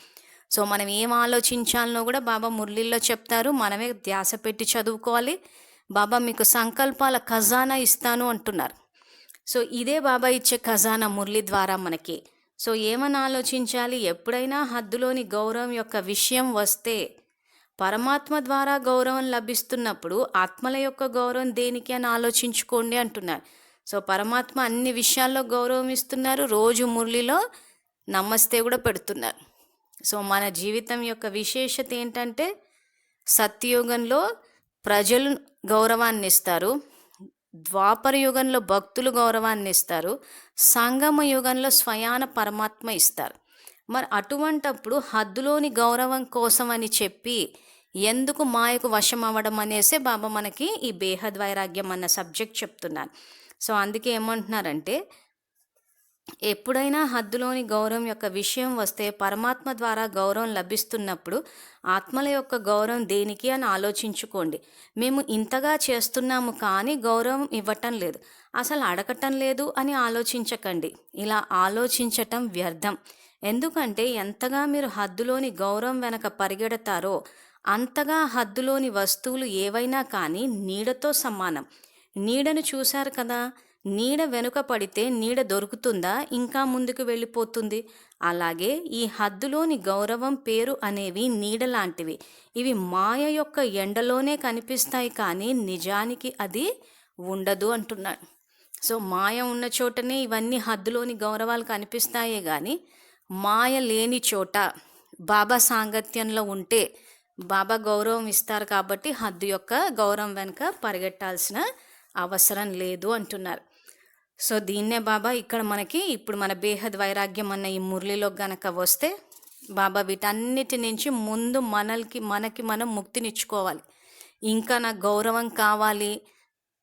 సో మనం ఏం ఆలోచించాలనో కూడా బాబా మురళిలో చెప్తారు. మనమే ధ్యాస పెట్టి చదువుకోవాలి. బాబా మీకు సంకల్పాల ఖజానా ఇస్తాను అంటున్నారు. సో ఇదే బాబా ఇచ్చే ఖజానా మురళి ద్వారా మనకి. సో ఏమని ఆలోచించాలి? ఎప్పుడైనా హద్దులోని గౌరవం యొక్క విషయం వస్తే పరమాత్మ ద్వారా గౌరవం లభిస్తున్నప్పుడు ఆత్మల యొక్క గౌరవం దేనికి అని ఆలోచించుకోండి అంటున్నారు. సో పరమాత్మ అన్ని విషయాల్లో గౌరవం ఇస్తున్నారు. రోజు మురళిలో నమస్తే కూడా పెడుతున్నారు. సో మన జీవితం యొక్క విశేషత ఏంటంటే, సత్యయుగంలో ప్రజలు గౌరవాన్ని ఇస్తారు, ద్వాపర యుగంలో భక్తులు గౌరవాన్ని ఇస్తారు, సంగమ యుగంలో స్వయాన పరమాత్మ ఇస్తారు. మరి అటువంటప్పుడు హద్దులోని గౌరవం కోసం అని చెప్పి ఎందుకు మాయకు వశం అవ్వడం అనేసే బాబా మనకి ఈ బేహద్ వైరాగ్యం అన్న సబ్జెక్ట్ చెప్తున్నారు. సో అందుకే ఏమంటున్నారంటే, ఎప్పుడైనా హద్దులోని గౌరవం యొక్క విషయం వస్తే పరమాత్మ ద్వారా గౌరవం లభిస్తున్నప్పుడు ఆత్మల యొక్క గౌరవం దేనికి అని ఆలోచించుకోండి. మేము ఇంతగా చేస్తున్నాము కానీ గౌరవం ఇవ్వటం లేదు, అసలు అడగటం లేదు అని ఆలోచించకండి. ఇలా ఆలోచించటం వ్యర్థం. ఎందుకంటే ఎంతగా మీరు హద్దులోని గౌరవం వెనక పరిగెడతారో అంతగా హద్దులోని వస్తువులు ఏవైనా కానీ నీడతో సమానం. నీడను చూశారు కదా, నీడ వెనుక పడితే నీడ దొరుకుతుందా, ఇంకా ముందుకు వెళ్ళిపోతుంది. అలాగే ఈ హద్దులోని గౌరవం, పేరు అనేవి నీడ లాంటివి. ఇవి మాయ యొక్క ఎండలోనే కనిపిస్తాయి కానీ నిజానికి అది ఉండదు అంటున్నాడు. సో మాయ ఉన్న చోటనే ఇవన్నీ హద్దులోని గౌరవాలు కనిపిస్తాయే కానీ మాయ లేని చోట బాబా సాంగత్యంలో ఉంటే బాబా గౌరవం ఇస్తారు. కాబట్టి హద్దు యొక్క గౌరవం వెనుక పరిగెట్టాల్సిన అవసరం లేదు అంటున్నారు. సో దీన్నే బాబా ఇక్కడ మనకి ఇప్పుడు మన బేహద్ వైరాగ్యం అన్న ఈ మురళిలో గనక వస్తే బాబా వీటన్నిటి నుంచి ముందు మనకి మనం ముక్తినిచ్చుకోవాలి. ఇంకా నాకు గౌరవం కావాలి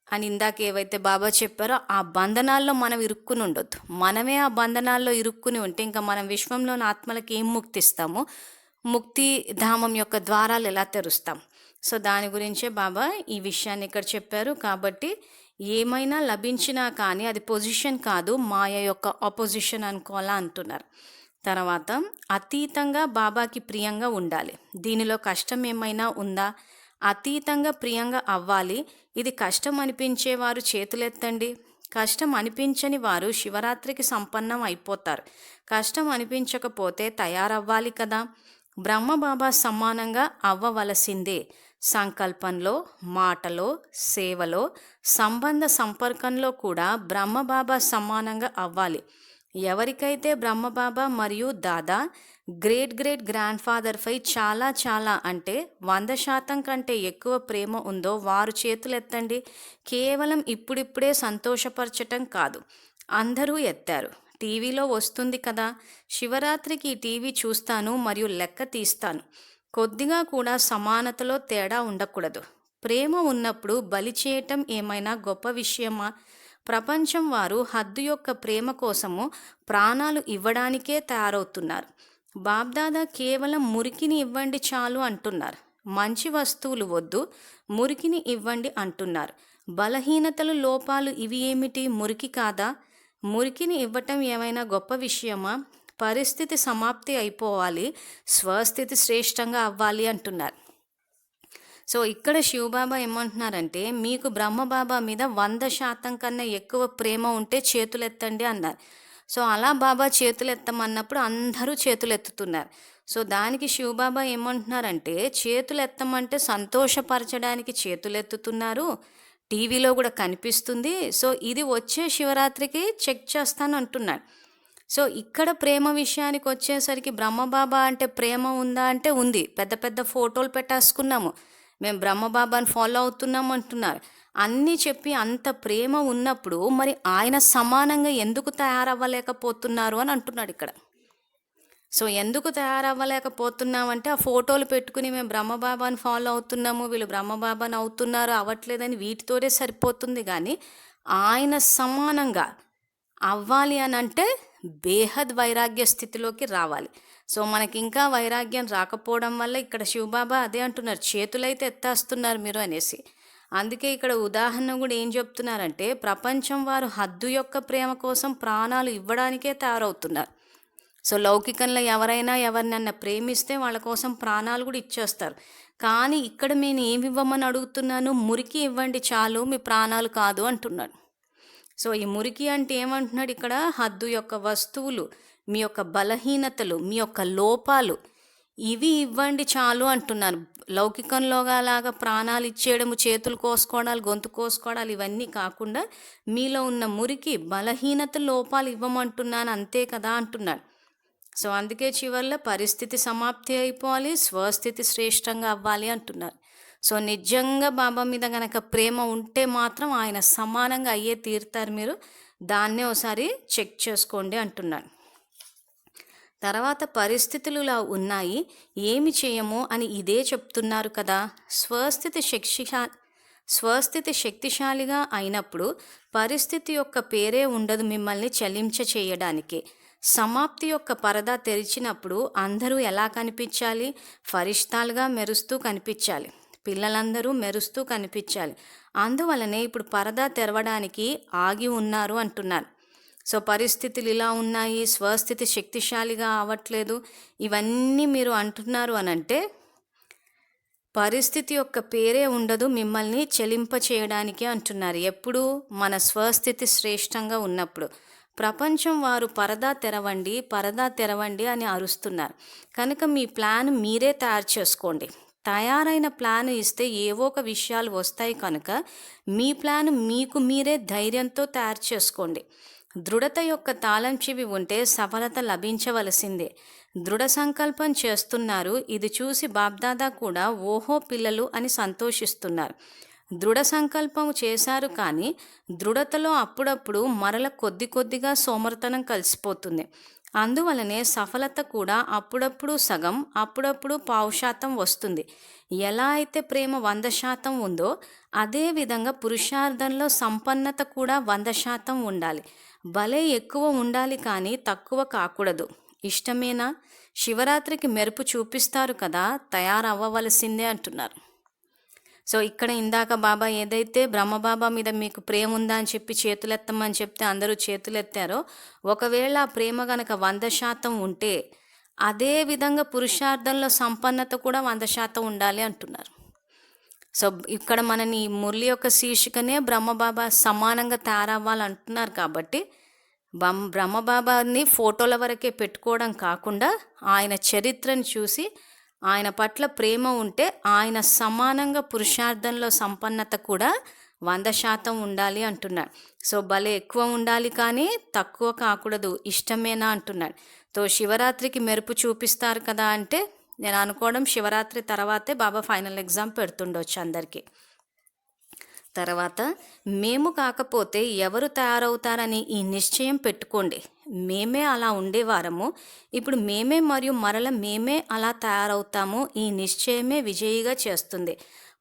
అని ఇందాక ఏవైతే బాబా చెప్పారో ఆ బంధనాల్లో మనం ఇరుక్కుని ఉండొద్దు. మనమే ఆ బంధనాల్లో ఇరుక్కుని ఉంటే ఇంకా మనం విశ్వంలోని ఆత్మలకి ఏం ముక్తిస్తామో, ముక్తి ధామం యొక్క ద్వారాలు ఎలా తెరుస్తాం. సో దాని గురించే బాబా ఈ విషయాన్ని ఇక్కడ చెప్పారు. కాబట్టి ఏమైనా లభించినా కానీ అది పొజిషన్ కాదు, మాయ యొక్క ఆపోజిషన్ అనుకోవాలా అంటున్నారు. తర్వాత అతీతంగా బాబాకి ప్రియంగా ఉండాలి. దీనిలో కష్టం ఏమైనా ఉందా? అతీతంగా ప్రియంగా అవ్వాలి. ఇది కష్టం అనిపించేవారు చేతులెత్తండి. కష్టం అనిపించని వారు శివరాత్రికి సంపన్నం అయిపోతారు. కష్టం అనిపించకపోతే తయారవ్వాలి కదా. బ్రహ్మబాబా సమానంగా అవ్వవలసిందే. సంకల్పంలో, మాటలో, సేవలో, సంబంధ సంపర్కంలో కూడా బ్రహ్మబాబా సమానంగా అవ్వాలి. ఎవరికైతే బ్రహ్మబాబా మరియు దాదా గ్రేట్ గ్రాండ్ ఫాదర్పై చాలా అంటే 100% కంటే ఎక్కువ ప్రేమ ఉందో వారు చేతులెత్తండి. కేవలం ఇప్పుడిప్పుడే సంతోషపరచటం కాదు, అందరూ ఎత్తారు. టీవీలో వస్తుంది కదా, శివరాత్రికి ఈ టీవీ చూస్తాను మరియు లెక్క తీస్తాను. కొద్దిగా కూడా సమానతలో తేడా ఉండకూడదు. ప్రేమ ఉన్నప్పుడు బలి చేయటం ఏమైనా గొప్ప విషయమా? ప్రపంచం వారు హద్దు యొక్క ప్రేమ కోసము ప్రాణాలు ఇవ్వడానికే తయారవుతున్నారు. బాబ్దాదా కేవలం మురికిని ఇవ్వండి చాలు అంటున్నారు. మంచి వస్తువులు వద్దు, మురికిని ఇవ్వండి అంటున్నారు. బలహీనతలు, లోపాలు ఇవి ఏమిటి? మురికి కాదా? మురికిని ఇవ్వటం ఏమైనా గొప్ప విషయమా? పరిస్థితి సమాప్తి అయిపోవాలి, స్వస్థితి శ్రేష్టంగా అవ్వాలి అంటున్నారు. సో ఇక్కడ శివబాబా ఏమంటున్నారంటే, మీకు బ్రహ్మబాబా మీద 100% కన్నా ఎక్కువ ప్రేమ ఉంటే చేతులెత్తండి అన్నారు. సో అలా బాబా చేతులెత్తమన్నప్పుడు అందరూ చేతులెత్తుతున్నారు. సో దానికి శివబాబా ఏమంటున్నారంటే, చేతులెత్తమంటే సంతోషపరచడానికి చేతులెత్తుతున్నారు, టీవీలో కూడా కనిపిస్తుంది. సో ఇది వచ్చే శివరాత్రికి చెక్ చేస్తాను అంటున్నాడు. సో ఇక్కడ ప్రేమ విషయానికి వచ్చేసరికి బ్రహ్మబాబా అంటే ప్రేమ ఉందా అంటే ఉంది. పెద్ద పెద్ద ఫోటోలు పెట్టేసుకున్నాము. మేము బ్రహ్మబాబాని ఫాలో అవుతున్నాం అంటున్నారు. అన్నీ చెప్పి అంత ప్రేమ ఉన్నప్పుడు మరి ఆయన సమానంగా ఎందుకు తయారవ్వలేకపోతున్నారు అని అంటున్నాడు ఇక్కడ. సో ఎందుకు తయారవ్వలేకపోతున్నామంటే ఆ ఫోటోలు పెట్టుకుని మేము బ్రహ్మబాబాని ఫాలో అవుతున్నాము, వీళ్ళు బ్రహ్మబాబాని అవుతున్నారు అవ్వట్లేదని వీటితోనే సరిపోతుంది. కానీ ఆయన సమానంగా అవ్వాలి అని అంటే బేహద్ వైరాగ్య స్థితిలోకి రావాలి. సో మనకి ఇంకా వైరాగ్యం రాకపోవడం వల్ల ఇక్కడ శివబాబా అదే అంటున్నారు, చేతులైతే ఎత్తేస్తున్నారు మీరు అనేసి. అందుకే ఇక్కడ ఉదాహరణ కూడా ఏం చెప్తున్నారంటే, ప్రపంచం వారు హద్దు యొక్క ప్రేమ కోసం ప్రాణాలు ఇవ్వడానికే తయారవుతున్నారు. సో లౌకికంలో ఎవరైనా ఎవరినన్నా ప్రేమిస్తే వాళ్ళ కోసం ప్రాణాలు కూడా ఇచ్చేస్తారు. కానీ ఇక్కడ నేను ఏమి ఇవ్వమని అడుగుతున్నాను, మురికి ఇవ్వండి చాలు, మీ ప్రాణాలు కాదు అంటున్నాడు. సో ఈ మురికి అంటే ఏమంటున్నాడు ఇక్కడ, హద్దు యొక్క వస్తువులు, మీ యొక్క బలహీనతలు, మీ యొక్క లోపాలు, ఇవి ఇవ్వండి చాలు అంటున్నారు. లౌకికంలోగా లాగా ప్రాణాలు ఇచ్చేయడము, చేతులు కోసుకోవడాలు, గొంతు కోసుకోవడాలు ఇవన్నీ కాకుండా మీలో ఉన్న మురికి, బలహీనత, లోపాలు ఇవ్వమంటున్నాను అంతే కదా అంటున్నాడు. సో అందుకే చివరిలో పరిస్థితి సమాప్తి అయిపోవాలి, స్వస్థితి శ్రేష్టంగా అవ్వాలి అంటున్నారు. సో నిజంగా బాబా మీద గనక ప్రేమ ఉంటే మాత్రం ఆయన సమానంగా అయ్యే తీరుతారు. మీరు దాన్నే ఒకసారి చెక్ చేసుకోండి అంటున్నాడు. తర్వాత పరిస్థితులు ఇలా ఉన్నాయి, ఏమి చేయము అని ఇదే చెప్తున్నారు కదా. స్వస్థితి శక్తిశాలిగా అయినప్పుడు పరిస్థితి యొక్క పేరే ఉండదు మిమ్మల్ని చలించ చేయడానికి. సమాప్తి యొక్క పరదా తెరిచినప్పుడు అందరూ ఎలా కనిపించాలి, ఫరిష్తాలుగా మెరుస్తూ కనిపించాలి, పిల్లలందరూ మెరుస్తూ కనిపించాలి. అందువలనే ఇప్పుడు పరదా తెరవడానికి ఆగి ఉన్నారు అంటున్నారు. సో పరిస్థితులు ఇలా ఉన్నాయి, స్వస్థితి శక్తిశాలిగా అవ్వట్లేదు, ఇవన్నీ మీరు అంటున్నారు అనంటే పరిస్థితి యొక్క పేరే ఉండదు మిమ్మల్ని చెలింప చేయడానికి అంటున్నారు. ఎప్పుడు మన స్వస్థితి శ్రేష్టంగా ఉన్నప్పుడు. ప్రపంచం వారు పరదా తెరవండి, పరదా తెరవండి అని అరుస్తున్నారు. కనుక మీ ప్లాన్ మీరే తయారు చేసుకోండి. తయారైన ప్లాన్ ఇస్తే ఏవో ఒక విషయాలు వస్తాయి కనుక మీ ప్లాన్ మీకు మీరే ధైర్యంతో తయారు చేసుకోండి. దృఢత యొక్క తాళం చెవి ఉంటే సఫలత లభించవలసిందే. దృఢ సంకల్పం చేస్తున్నారు, ఇది చూసి బాబ్దాదా కూడా ఓహో పిల్లలు అని సంతోషిస్తున్నారు. దృఢ సంకల్పం చేశారు కానీ దృఢతలో అప్పుడప్పుడు మరల కొద్దిగా సోమర్తనం కలిసిపోతుంది. అందువలనే సఫలత కూడా అప్పుడప్పుడు సగం, అప్పుడప్పుడు 50% వస్తుంది. ఎలా అయితే ప్రేమ 100% ఉందో అదే విధంగా పురుషార్థంలో సంపన్నత కూడా 100% ఉండాలి. భలే ఎక్కువ ఉండాలి కానీ తక్కువ కాకూడదు. ఇష్టమేనా? శివరాత్రికి మెరుపు చూపిస్తారు కదా, తయారవ్వవలసిందే అంటున్నారు. సో ఇక్కడ ఇందాక బాబా ఏదైతే బ్రహ్మబాబా మీద మీకు ప్రేమ ఉందా అని చెప్పి చేతులెత్తమని చెప్తే అందరూ చేతులెత్తారో, ఒకవేళ ఆ ప్రేమ కనుక 100% ఉంటే అదే విధంగా పురుషార్థంలో సంపన్నత కూడా 100% ఉండాలి అంటున్నారు. సో ఇక్కడ మనని మురళి యొక్క శీర్షికనే బ్రహ్మబాబా సమానంగా తయారవ్వాలంటున్నారు. కాబట్టి బ్రహ్మబాబాని ఫోటోల వరకే పెట్టుకోవడం కాకుండా ఆయన చరిత్రను చూసి ఆయన పట్ల ప్రేమ ఉంటే ఆయన సమానంగా పురుషార్థంలో సంపన్నత కూడా 100% ఉండాలి అంటున్నాడు. సో భలే ఎక్కువ ఉండాలి కానీ తక్కువ కాకూడదు, ఇష్టమేనా అంటున్నాడు. సో శివరాత్రికి మెరుపు చూపిస్తారు కదా అంటే నేను అనుకోవడం శివరాత్రి తర్వాతే బాబా ఫైనల్ ఎగ్జామ్ పెడుతుండొచ్చు అందరికీ. తర్వాత మేము కాకపోతే ఎవరు తయారవుతారని ఈ నిశ్చయం పెట్టుకోండి. మేమే అలా ఉండేవారము, ఇప్పుడు మేమే మరియు మరల మేమే అలా తయారవుతాము. ఈ నిశ్చయమే విజయిగా చేస్తుంది.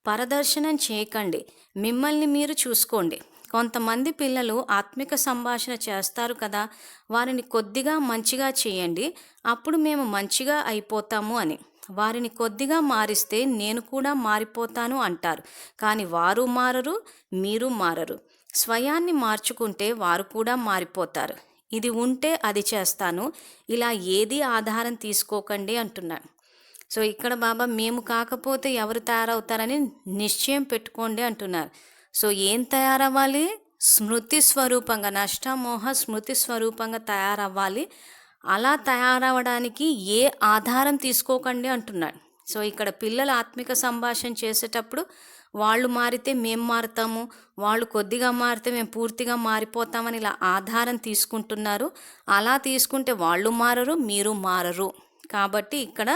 పరదర్శనం చేయకండి, మిమ్మల్ని మీరు చూసుకోండి. కొంతమంది పిల్లలు ఆత్మిక సంభాషణ చేస్తారు కదా, వారిని కొద్దిగా మంచిగా చేయండి, అప్పుడు మేము మంచిగా అయిపోతాము అని. వారిని కొద్దిగా మారిస్తే నేను కూడా మారిపోతాను అంటారు. కానీ వారు మారరు, మీరు మారరు. స్వయాన్ని మార్చుకుంటే వారు కూడా మారిపోతారు. ఇది ఉంటే అది చేస్తాను, ఇలా ఏది ఆధారం తీసుకోకండి అంటున్నాడు. సో ఇక్కడ బాబా మేము కాకపోతే ఎవరు తయారవుతారని నిశ్చయం పెట్టుకోండి అంటున్నారు. సో ఏం తయారవ్వాలి? స్మృతి స్వరూపంగా, నష్టమోహ స్మృతి స్వరూపంగా తయారవ్వాలి. అలా తయారవడానికి ఏ ఆధారం తీసుకోకండి అంటున్నాడు. సో ఇక్కడ పిల్లలు ఆత్మిక సంభాషణ చేసేటప్పుడు వాళ్ళు మారితే మేము మారుతాము, వాళ్ళు కొద్దిగా మారితే మేము పూర్తిగా మారిపోతామని ఇలా ఆధారం తీసుకుంటున్నారు. అలా తీసుకుంటే వాళ్ళు మారరు, మీరు మారరు. కాబట్టి ఇక్కడ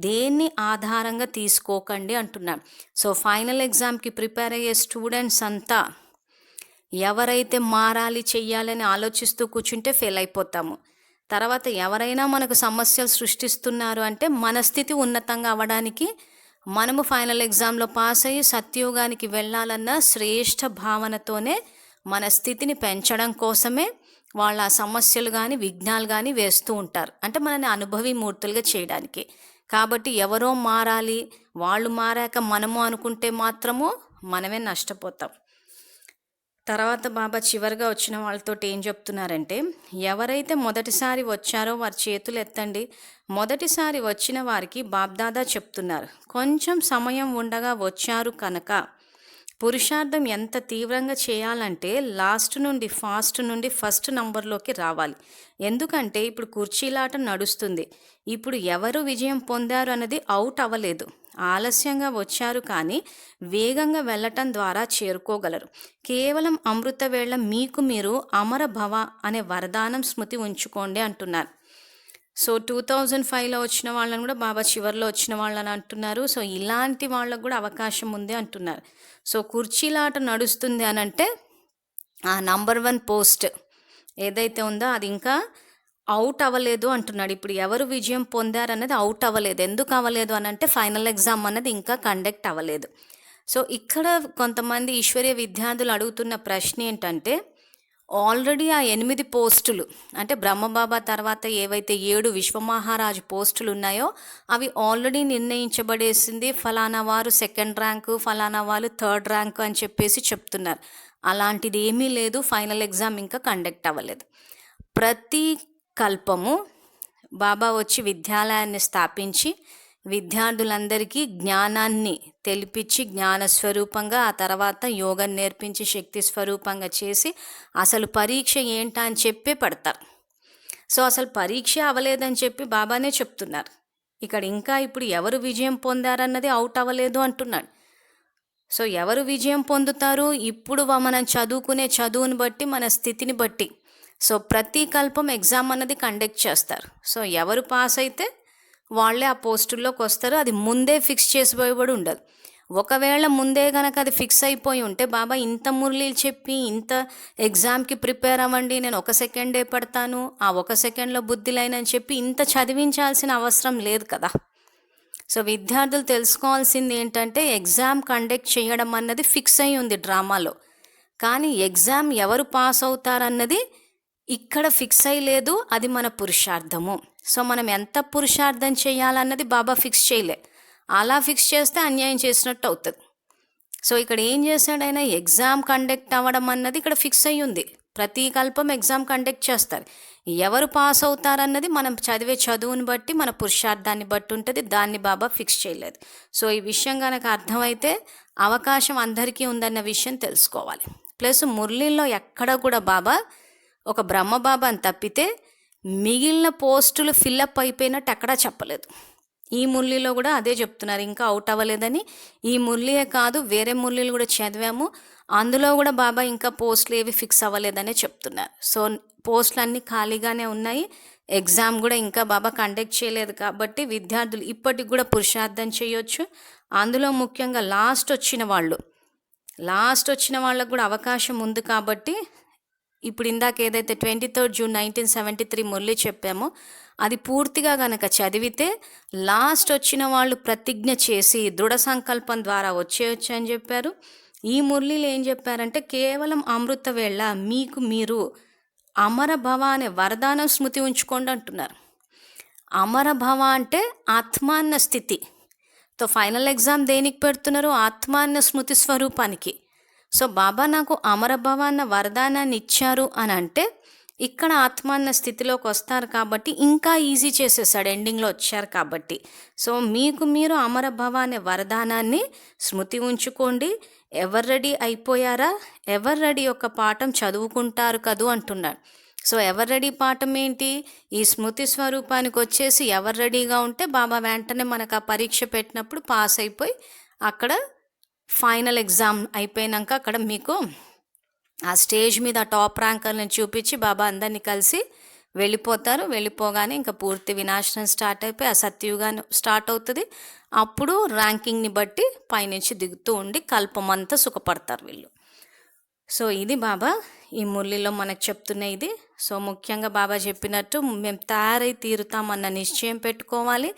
దేన్ని ఆధారంగా తీసుకోకండి అంటున్నాడు. సో ఫైనల్ ఎగ్జామ్కి ప్రిపేర్ అయ్యే స్టూడెంట్స్ అంతా ఎవరైతే మారాలి చెయ్యాలని ఆలోచిస్తూ కూర్చుంటే ఫెయిల్ అయిపోతాము. తర్వాత ఎవరైనా మనకు సమస్యలు సృష్టిస్తున్నారు అంటే మన స్థితి ఉన్నతంగా అవ్వడానికి, మనము ఫైనల్ ఎగ్జామ్లో పాస్ అయ్యి సత్యోగానికి వెళ్ళాలన్న శ్రేష్ఠ భావనతోనే మన స్థితిని పెంచడం కోసమే వాళ్ళ సమస్యలు కానీ విఘ్నాలు కానీ వేస్తూ ఉంటారు. అంటే మనని అనుభవి మూర్తులుగా చేయడానికి. కాబట్టి ఎవరో మారాలి, వాళ్ళు మారాక మనము అనుకుంటే మాత్రము మనమే నష్టపోతాం. తర్వాత బాబా చివరిగా వచ్చిన వాళ్ళతో ఏం చెప్తున్నారంటే, ఎవరైతే మొదటిసారి వచ్చారో వారి చేతులు ఎత్తండి. మొదటిసారి వచ్చిన వారికి బాబ్దాదా చెప్తున్నారు, కొంచెం సమయం ఉండగా వచ్చారు కనుక పురుషార్థం ఎంత తీవ్రంగా చేయాలంటే లాస్ట్ నుండి ఫస్ట్ నంబర్లోకి రావాలి. ఎందుకంటే ఇప్పుడు కుర్చీలాట నడుస్తుంది. ఇప్పుడు ఎవరు విజయం పొందారు అన్నది అవుట్ అవ్వలేదు. ఆలస్యంగా వచ్చారు కానీ వేగంగా వెళ్ళటం ద్వారా చేరుకోగలరు. కేవలం అమృత వేళ మీకు మీరు అమర భవ అనే వరదానం స్మృతి ఉంచుకోండి అంటున్నారు. సో 2005లో వచ్చిన వాళ్ళని కూడా బాబా చివరిలో వచ్చిన వాళ్ళని అంటున్నారు. సో ఇలాంటి వాళ్ళకు కూడా అవకాశం ఉంది అంటున్నారు. సో కుర్చీలాట నడుస్తుంది అని అంటే ఆ నంబర్ 1 పోస్ట్ ఏదైతే ఉందో అది ఇంకా అవుట్ అవ్వలేదు అంటున్నాడు. ఇప్పుడు ఎవరు విజయం పొందారన్నది అవుట్ అవ్వలేదు. ఎందుకు అవ్వలేదు అని అంటే ఫైనల్ ఎగ్జామ్ అన్నది ఇంకా కండక్ట్ అవ్వలేదు. సో ఇక్కడ కొంతమంది ఈశ్వరీయ విద్యార్థులు అడుగుతున్న ప్రశ్న ఏంటంటే, ఆల్రెడీ ఆ 8 పోస్టులు అంటే బ్రహ్మబాబా తర్వాత ఏవైతే 7 విశ్వమహారాజు పోస్టులు ఉన్నాయో అవి ఆల్రెడీ నిర్ణయించబడేసింది. ఫలానా వారు 2nd ర్యాంకు, ఫలానా వాళ్ళు 3rd ర్యాంకు అని చెప్పేసి చెప్తున్నారు. అలాంటిది ఏమీ లేదు. ఫైనల్ ఎగ్జామ్ ఇంకా కండక్ట్ అవ్వలేదు. ప్రతి కల్పము బాబా వచ్చి విద్యాలయాన్ని స్థాపించి విద్యార్థులందరికీ జ్ఞానాన్ని తెలిపించి జ్ఞానస్వరూపంగా, ఆ తర్వాత యోగం నేర్పించి శక్తి స్వరూపంగా చేసి అసలు పరీక్ష ఏంటా అని చెప్పి పెడతారు. సో అసలు పరీక్ష అవ్వలేదని చెప్పి బాబానే చెప్తున్నారు. ఇక్కడ ఇంకా ఇప్పుడు ఎవరు విజయం పొందారన్నది అవుట్ అవ్వలేదు అంటున్నాడు. సో ఎవరు విజయం పొందుతారు? ఇప్పుడు మనం చదువుకునే చదువుని బట్టి, మన స్థితిని బట్టి. సో ప్రతి కల్పం ఎగ్జామ్ అన్నది కండక్ట్ చేస్తారు. సో ఎవరు పాస్ అయితే వాళ్ళే ఆ పోస్టుల్లోకి వస్తారు. అది ముందే ఫిక్స్ చేసిపోయబడి ఉండదు. ఒకవేళ ముందే కనుక అది ఫిక్స్ అయిపోయి ఉంటే బాబా ఇంత మురళీలు చెప్పి ఇంత ఎగ్జామ్కి ప్రిపేర్ అవ్వండి, నేను 1 సెకండే పడతాను, ఆ 1 సెకండ్లో బుద్ధిలైనని చెప్పి ఇంత చదివించాల్సిన అవసరం లేదు కదా. సో విద్యార్థులు తెలుసుకోవాల్సింది ఏంటంటే, ఎగ్జామ్ కండక్ట్ చేయడం అన్నది ఫిక్స్ అయి ఉంది డ్రామాలో, కానీ ఎగ్జామ్ ఎవరు పాస్ అవుతారన్నది ఇక్కడ ఫిక్స్ అయ్యలేదు. అది మన పురుషార్థము. సో మనం ఎంత పురుషార్థం చేయాలన్నది బాబా ఫిక్స్ చేయలే. అలా ఫిక్స్ చేస్తే అన్యాయం చేసినట్టు అవుతుంది. సో ఇక్కడ ఏం చేశాడు ఆయన, ఎగ్జామ్ కండక్ట్ అవ్వడం అన్నది ఇక్కడ ఫిక్స్ అయ్యి ఉంది. ప్రతి కల్పం ఎగ్జామ్ కండక్ట్ చేస్తారు. ఎవరు పాస్ అవుతారన్నది మనం చదివే చదువుని బట్టి, మన పురుషార్థాన్ని బట్టి ఉంటుంది. దాన్ని బాబా ఫిక్స్ చేయలేదు. సో ఈ విషయం కనుక అర్థమైతే అవకాశం అందరికీ ఉందన్న విషయం తెలుసుకోవాలి. ప్లస్ మురళీల్లో ఎక్కడ కూడా బాబా ఒక బ్రహ్మబాబాని తప్పితే మిగిలిన పోస్టులు ఫిల్అప్ అయిపోయినట్టు ఎక్కడా చెప్పలేదు. ఈ మురళీలో కూడా అదే చెప్తున్నారు, ఇంకా అవుట్ అవ్వలేదని. ఈ మురళీయే కాదు, వేరే మురళీలు కూడా చదివాము, అందులో కూడా బాబా ఇంకా పోస్టులు ఏవి ఫిక్స్ అవ్వలేదనే చెప్తున్నారు. సో పోస్టులు అన్నీ ఖాళీగానే ఉన్నాయి. ఎగ్జామ్ కూడా ఇంకా బాబా కండక్ట్ చేయలేదు. కాబట్టి విద్యార్థులు ఇప్పటికి కూడా పురుషార్థం చేయొచ్చు. అందులో ముఖ్యంగా లాస్ట్ వచ్చిన వాళ్ళకు కూడా అవకాశం ఉంది. కాబట్టి ఇప్పుడు ఇందాక ఏదైతే 23 జూన్ 1973 మురళి చెప్పామో అది పూర్తిగా కనుక చదివితే లాస్ట్ వచ్చిన వాళ్ళు ప్రతిజ్ఞ చేసి దృఢ సంకల్పం ద్వారా వచ్చేయచ్చు అని చెప్పారు. ఈ మురళిలో ఏం చెప్పారంటే, కేవలం అమృత వేళ మీకు మీరు అమరభవ అనే వరదానం స్మృతి ఉంచుకోండి అంటున్నారు. అమరభవ అంటే ఆత్మాన్న స్థితి. తో ఫైనల్ ఎగ్జామ్ దేనికి పెడుతున్నారు? ఆత్మాన్న స్మృతి స్వరూపానికి. సో బాబా నాకు అమరభవ అన్న వరదానాన్ని ఇచ్చారు అని అంటే ఇక్కడ ఆత్మాన్న స్థితిలోకి వస్తారు కాబట్టి ఇంకా ఈజీ చేసేసాడు, ఎండింగ్లో వచ్చారు కాబట్టి. సో మీకు మీరు అమరభవ అనే వరదానాన్ని స్మృతి ఉంచుకోండి. ఎవరు రెడీ అయిపోయారా? ఎవరు రెడీ ఒక పాఠం చదువుకుంటారు కదూ అంటున్నాడు. సో ఎవరు రెడీ పాఠం ఏంటి? ఈ స్మృతి స్వరూపానికి వచ్చేసి ఎవరు రెడీగా ఉంటే బాబా వెంటనే మనకు ఆ పరీక్ష పెట్టినప్పుడు పాస్ అయిపోయి అక్కడ ఫైనల్ ఎగ్జామ్ అయిపోయినాక అక్కడ మీకు ఆ స్టేజ్ మీద టాప్ ర్యాంకర్ని చూపించి బాబా అందరినీ కలిసి వెళ్ళిపోతారు. వెళ్ళిపోగానే ఇంకా పూర్తి వినాశనం స్టార్ట్ అయిపోయి ఆ సత్యుగానం స్టార్ట్ అవుతుంది. అప్పుడు ర్యాంకింగ్ని బట్టి పైనుంచి దిగుతూ ఉండి కల్పమంతా సుఖపడతారు వీళ్ళు. సో ఇది బాబా ఈ మురళిలో మనకు చెప్తున్న ఇది. సో ముఖ్యంగా బాబా చెప్పినట్టు మేము తయారై తీరుతామన్న నిశ్చయం పెట్టుకోవాలి.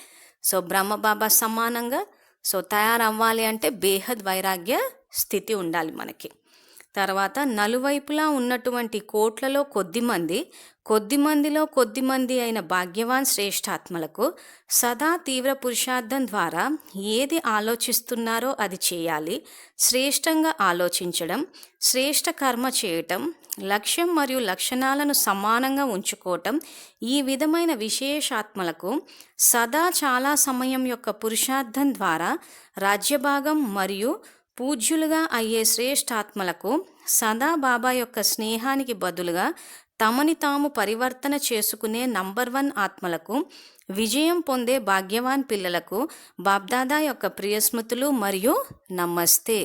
సో బ్రహ్మ బాబా సమానంగా సో తయారవ్వాలి అంటే బేహద్ వైరాగ్య స్థితి ఉండాలి మనకి. తర్వాత నలువైపులా ఉన్నటువంటి కోట్లలో కొద్దిమందిలో కొద్దిమంది అయిన భాగ్యవాన్ శ్రేష్ఠాత్మలకు సదా తీవ్ర పురుషార్థం ద్వారా ఏది ఆలోచిస్తున్నారో అది చేయాలి. శ్రేష్టంగా ఆలోచించడం, శ్రేష్ట కర్మ చేయటం, లక్ష్యం మరియు లక్షణాలను సమానంగా ఉంచుకోవటం, ఈ విధమైన విశేషాత్మలకు సదా చాలా సమయం యొక్క పురుషార్థం ద్వారా రాజ్యభాగం మరియు పూజ్యులుగా అయ్యే శ్రేష్ఠాత్మలకు సదా బాబా యొక్క స్నేహానికి బదులుగా తమని తాము పరివర్తన చేసుకునే నంబర్ 1 ఆత్మలకు విజయం పొందే భాగ్యవాన్ పిల్లలకు బాబ్దాదా యొక్క ప్రియస్మృతులు మరియు నమస్తే.